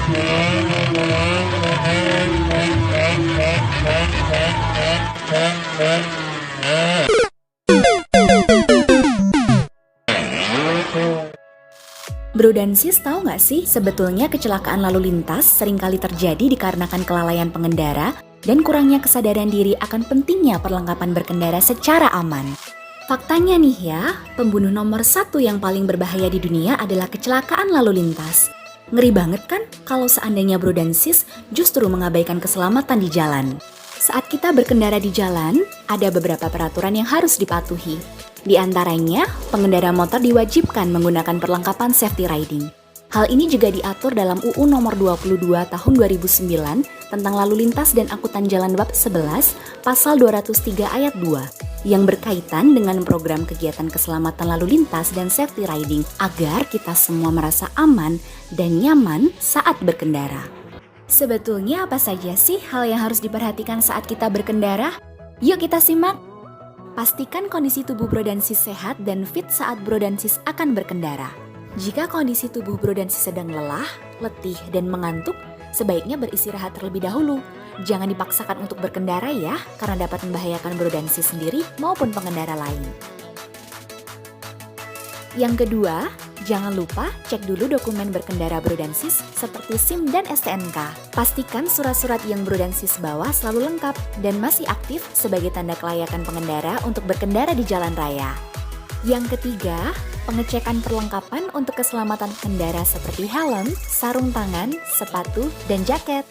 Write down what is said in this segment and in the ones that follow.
Bro dan sis, tahu nggak sih sebetulnya kecelakaan lalu lintas seringkali terjadi dikarenakan kelalaian pengendara dan kurangnya kesadaran diri akan pentingnya perlengkapan berkendara secara aman. Faktanya nih ya, pembunuh nomor 1 yang paling berbahaya di dunia adalah kecelakaan lalu lintas. Ngeri banget kan kalau seandainya bro dan sis justru mengabaikan keselamatan di jalan. Saat kita berkendara di jalan, ada beberapa peraturan yang harus dipatuhi. Di antaranya, pengendara motor diwajibkan menggunakan perlengkapan safety riding. Hal ini juga diatur dalam UU nomor 22 tahun 2009 tentang lalu lintas dan angkutan jalan bab 11 pasal 203 ayat 2 yang berkaitan dengan program kegiatan keselamatan lalu lintas dan safety riding agar kita semua merasa aman dan nyaman saat berkendara. Sebetulnya apa saja sih hal yang harus diperhatikan saat kita berkendara? Yuk kita simak! Pastikan kondisi tubuh bro dan sis sehat dan fit saat bro dan sis akan berkendara. Jika kondisi tubuh bro dan sis sedang lelah, letih, dan mengantuk, sebaiknya beristirahat terlebih dahulu. Jangan dipaksakan untuk berkendara ya, karena dapat membahayakan bro dan sis sendiri maupun pengendara lain. Yang kedua, jangan lupa cek dulu dokumen berkendara bro dan sis seperti SIM dan STNK. Pastikan surat-surat yang bro dan sis bawa selalu lengkap dan masih aktif sebagai tanda kelayakan pengendara untuk berkendara di jalan raya. Yang ketiga, pengecekan perlengkapan untuk keselamatan pengendara seperti helm, sarung tangan, sepatu, dan jaket.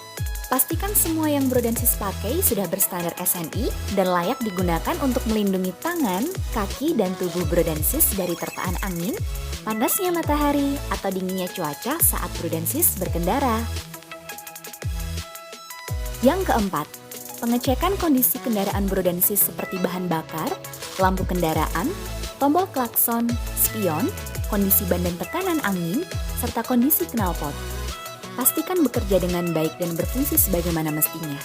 Pastikan semua yang bro dan sis pakai sudah berstandar SNI dan layak digunakan untuk melindungi tangan, kaki, dan tubuh bro dan sis dari terpaan angin, panasnya matahari, atau dinginnya cuaca saat bro dan sis berkendara. Yang keempat, pengecekan kondisi kendaraan bro dan sis seperti bahan bakar, lampu kendaraan, tombol klakson, spion, kondisi ban dan tekanan angin, serta kondisi knalpot. Pastikan bekerja dengan baik dan berfungsi sebagaimana mestinya.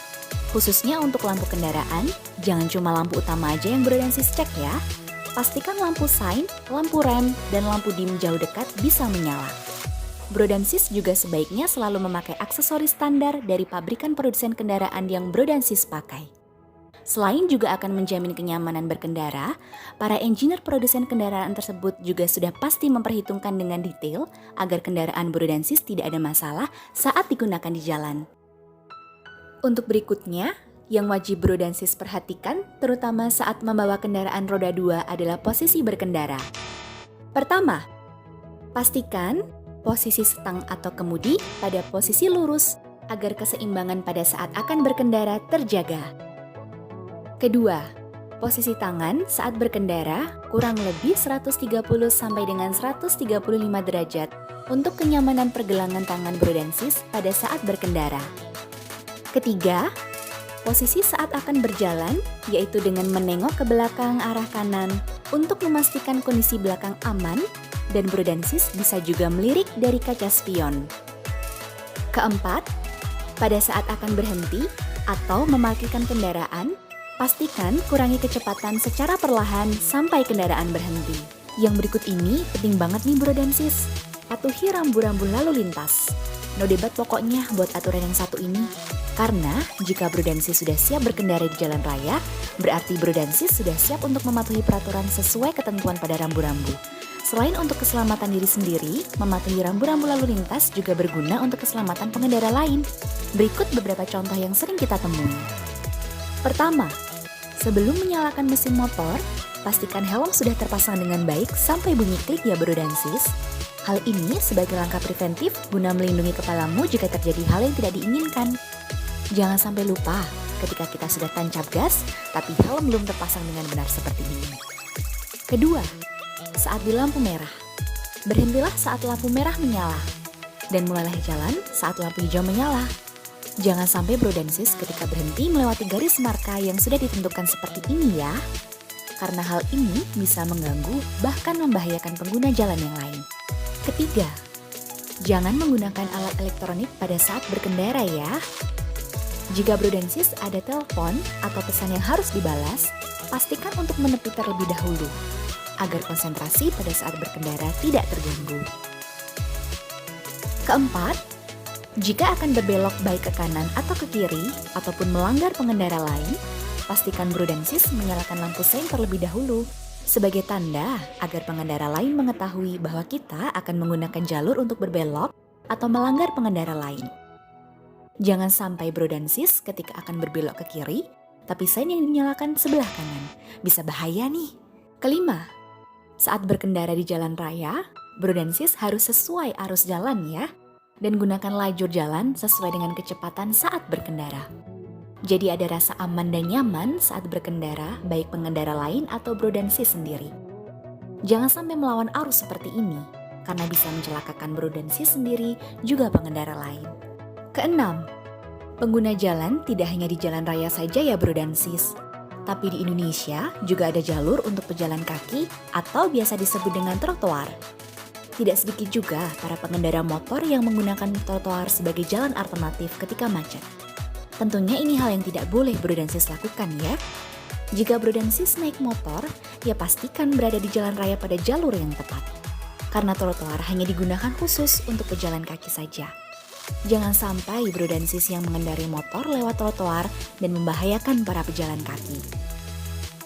Khususnya untuk lampu kendaraan, jangan cuma lampu utama aja yang bro dan sis cek ya. Pastikan lampu sign, lampu rem, dan lampu dim jauh dekat bisa menyala. Bro dan sis juga sebaiknya selalu memakai aksesoris standar dari pabrikan produsen kendaraan yang bro dan sis pakai. Selain juga akan menjamin kenyamanan berkendara, para engineer produsen kendaraan tersebut juga sudah pasti memperhitungkan dengan detail agar kendaraan bro dan sis tidak ada masalah saat digunakan di jalan. Untuk berikutnya, yang wajib bro dan sis perhatikan terutama saat membawa kendaraan roda 2 adalah posisi berkendara. Pertama, pastikan posisi stang atau kemudi pada posisi lurus agar keseimbangan pada saat akan berkendara terjaga. Kedua, posisi tangan saat berkendara kurang lebih 130 sampai dengan 135 derajat untuk kenyamanan pergelangan tangan bro dan sis pada saat berkendara. Ketiga, posisi saat akan berjalan yaitu dengan menengok ke belakang arah kanan untuk memastikan kondisi belakang aman dan bro dan sis bisa juga melirik dari kaca spion. Keempat, pada saat akan berhenti atau memarkirkan kendaraan, pastikan kurangi kecepatan secara perlahan sampai kendaraan berhenti. Yang berikut ini penting banget nih bro dan sis. Patuhi rambu-rambu lalu lintas. No debat pokoknya buat aturan yang satu ini. Karena jika bro dan sis sudah siap berkendara di jalan raya, berarti bro dan sis sudah siap untuk mematuhi peraturan sesuai ketentuan pada rambu-rambu. Selain untuk keselamatan diri sendiri, mematuhi rambu-rambu lalu lintas juga berguna untuk keselamatan pengendara lain. Berikut beberapa contoh yang sering kita temui. Pertama, sebelum menyalakan mesin motor, pastikan helm sudah terpasang dengan baik sampai bunyi klik ya bro dan sis. Hal ini sebagai langkah preventif guna melindungi kepalamu jika terjadi hal yang tidak diinginkan. Jangan sampai lupa ketika kita sudah tancap gas, tapi helm belum terpasang dengan benar seperti ini. Kedua, saat di lampu merah. Berhentilah saat lampu merah menyala, dan mulailah jalan saat lampu hijau menyala. Jangan sampai bro dan sis ketika berhenti melewati garis marka yang sudah ditentukan seperti ini ya. Karena hal ini bisa mengganggu bahkan membahayakan pengguna jalan yang lain. Ketiga, jangan menggunakan alat elektronik pada saat berkendara ya. Jika bro dan sis ada telepon atau pesan yang harus dibalas, pastikan untuk menepi terlebih dahulu agar konsentrasi pada saat berkendara tidak terganggu. Keempat, Jika akan berbelok baik ke kanan atau ke kiri, ataupun melanggar pengendara lain, pastikan bro dan sis menyalakan lampu sein terlebih dahulu, sebagai tanda agar pengendara lain mengetahui bahwa kita akan menggunakan jalur untuk berbelok atau melanggar pengendara lain. Jangan sampai bro dan sis ketika akan berbelok ke kiri, tapi sein yang dinyalakan sebelah kanan. Bisa bahaya nih. Kelima, saat berkendara di jalan raya, bro dan sis harus sesuai arus jalan ya. Dan gunakan lajur jalan sesuai dengan kecepatan saat berkendara. Jadi ada rasa aman dan nyaman saat berkendara, baik pengendara lain atau bro dan sis sendiri. Jangan sampai melawan arus seperti ini, karena bisa mencelakakan bro dan sis sendiri, juga pengendara lain. Keenam, pengguna jalan tidak hanya di jalan raya saja ya bro dan sis. Tapi di Indonesia juga ada jalur untuk pejalan kaki atau biasa disebut dengan trotoar. Tidak sedikit juga para pengendara motor yang menggunakan trotoar sebagai jalan alternatif ketika macet. Tentunya ini hal yang tidak boleh bro dan sis lakukan ya. Jika bro dan sis naik motor, ya pastikan berada di jalan raya pada jalur yang tepat. Karena trotoar hanya digunakan khusus untuk pejalan kaki saja. Jangan sampai bro dan sis yang mengendarai motor lewat trotoar dan membahayakan para pejalan kaki.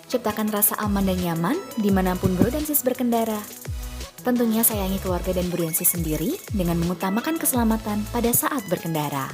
Ciptakan rasa aman dan nyaman dimanapun bro dan sis berkendara. Tentunya sayangi keluarga dan bro dan sis sendiri dengan mengutamakan keselamatan pada saat berkendara.